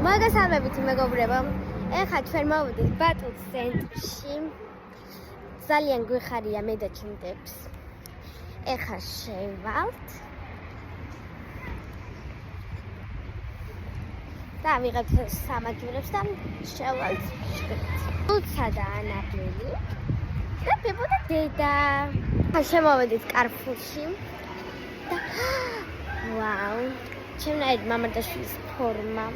მოგესალმებით მეგობრებო. ეხლა ჩვენ მოვიდით ბათუმის ცენტრში. ძალიან გვიხარია მე და ჩემდებს. ეხლა შევალთ. და ვიღებთ სამაჯურებს და შევალთ. თუცა და ანაბელი. და პიპოდა დედა. შემოვედით კარფურში. ვაუ. ჩემნაირ მამადაშვილის ფორმა.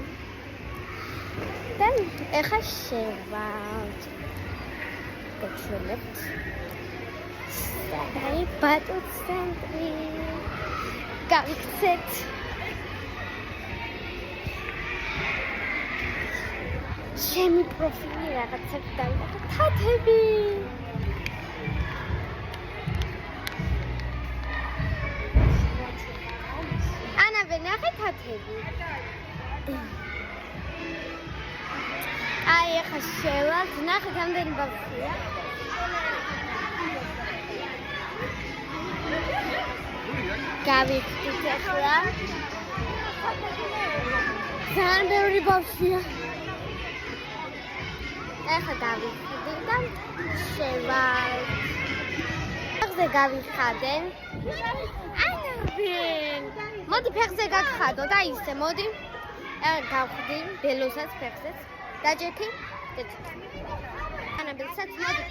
და ეხლა შევალთ. გეჩვენებთ. და ბათუმის ცენტრი. გავიქცეთ. ჩემი პროფილი რაღაცებს დავიღოთ თათები. ანაბე ნახე თათები. აი ახლა შევალთ, ნახეთ რამდენი ბავშვია. გავიქცეთ ახლა. ძალიან ბევრი ბავშვია. ეხლა გავიხადე და შევალთ. ფეხზე გავიხადე. ანაბენ. მოდი ფეხზე გაგხადო და ისე მოდი. გავხდი ბელოსაც ფეხზეც. დაჯექი? ანაბელსაც მოდი.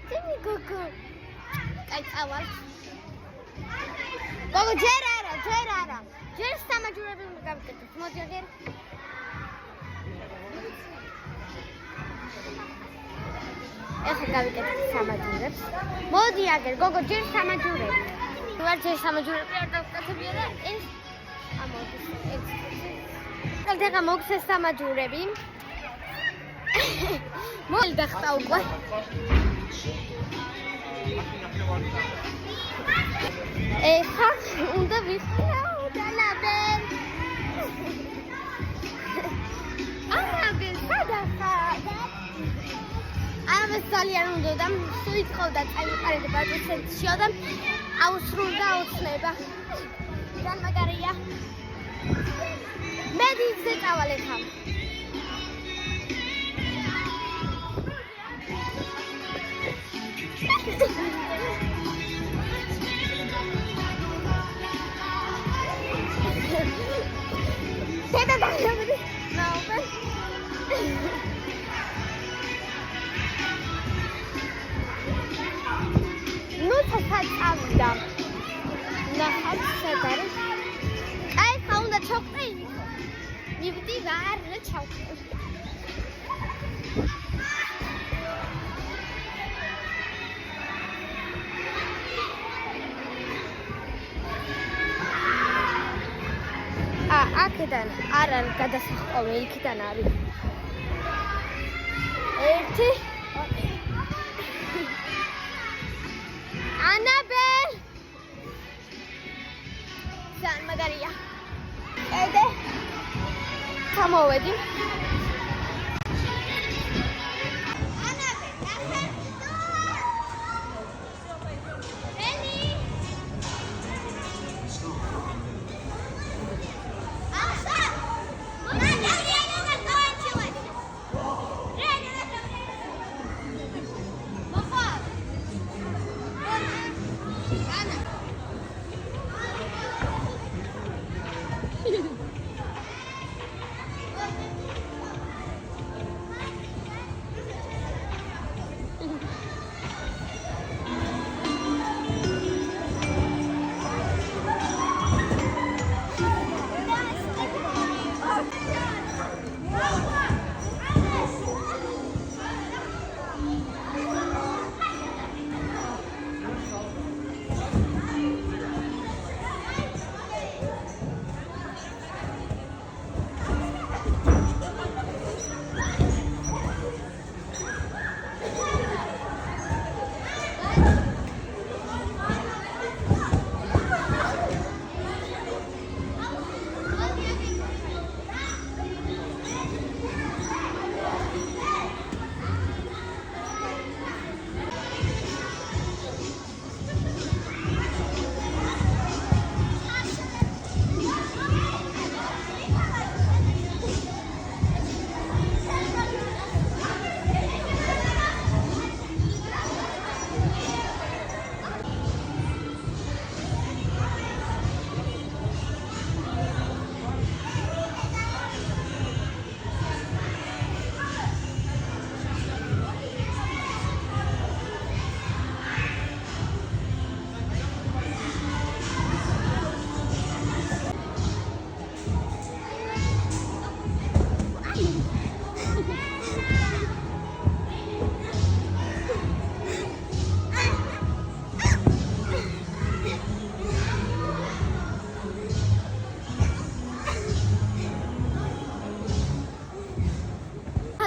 ძიმი გოგო. კაი წავალ. გოგო ჯერ არა. ჯერ სამაჯურები გავიკეთებ. მოდი აგერ. ეხლა გავიკეთებ სამაჯურებს. მოდი აგერ გოგო ჯერ სამაჯურები. ვარ ჯერ სამაჯურები არ დავკეთებია და ეს ამოდის ეს. ეხლა მოგცეს სამაჯურები. მოდი გახტა უკვე. ეხლა უნდა ვიხიაო დანაბენ. ანაბენ სადახარ. ამას ძალიან უნდა და სუიწყავდა წაიყარეთ ბათუმის ცენტრში და აუსრულდა ოცნება. ძალიან მაგარია. მე დიძე წავალ ეხლა. დედა დავიწყე. ნაუბე. ნუ თაცავდა. ნახავ სადარი. აი ხა უნდა ჩოხტი. მივდი ვარ ჩავხტი. აქედან არ არის გადასახვევი, იქიდან არის. ერთი. ანაბელ. ძალიან მაგარია. ედე. გამოვედი.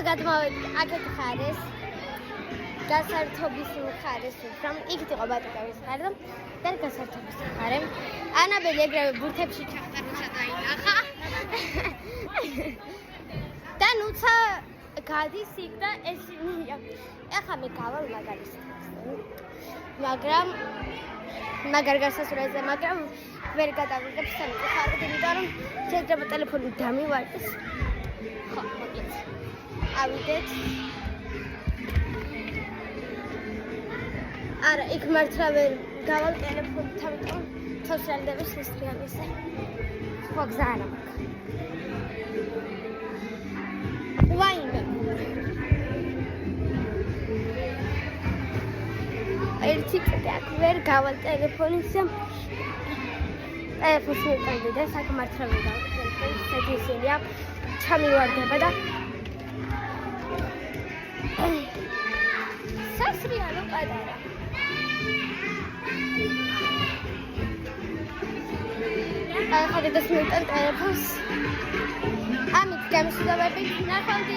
გადმოვედი აქეთ ხარეს. გასართობის მხარეს ვფრამ, იქით იყო ბატონების მხარე და გასართობის მხარე. ანაბელი ეგრევე ბურთებში ჩახტა, როცა დაინახა. და ნუცა გადის იქ და ეს ეხლა მე გავალ მაგრამ მაგარ გასასვლელზე, მაგრამ ვერ გადავიღებ სამწუხაროდ, იმიტომ რომ შეიძლება ტელეფონი დამივარდეს. ხო, მოკლედ. ავიდეთ. არა, იქ მართლა ვერ გავალ ტელეფონით, ამიტომ თავს შესწრიამისე. ხო, გზა არა მაქვს. ვაიმე. ერთი წუთი აქ ვერ გავალ ტელეფონისე. ტელეფონს მიყენდი და საკ მართლა ვერ გავალ ტელეფონს, ისინია ჩამივარდება და სასრიალო პატარა. ახლა გადასმევარ ტელეფონს. ამით გამოსვლებები ნახავთ.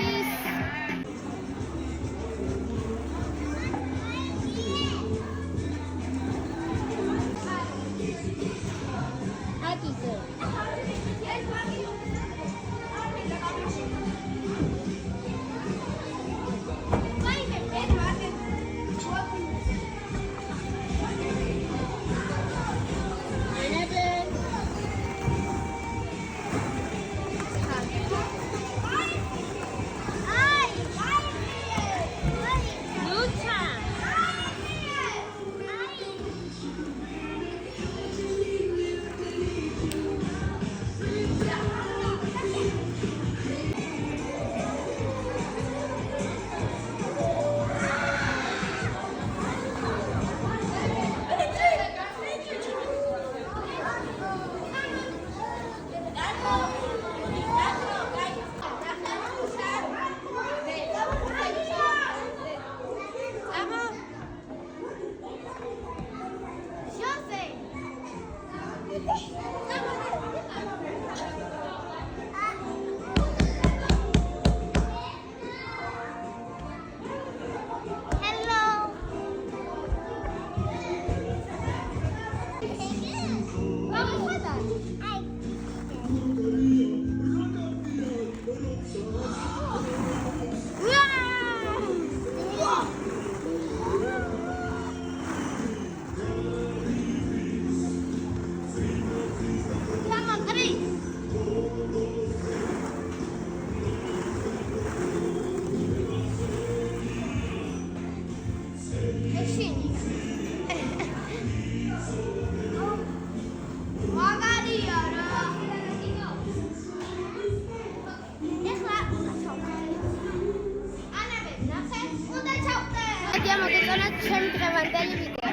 ჩემი დღევანდელი ვიდეო.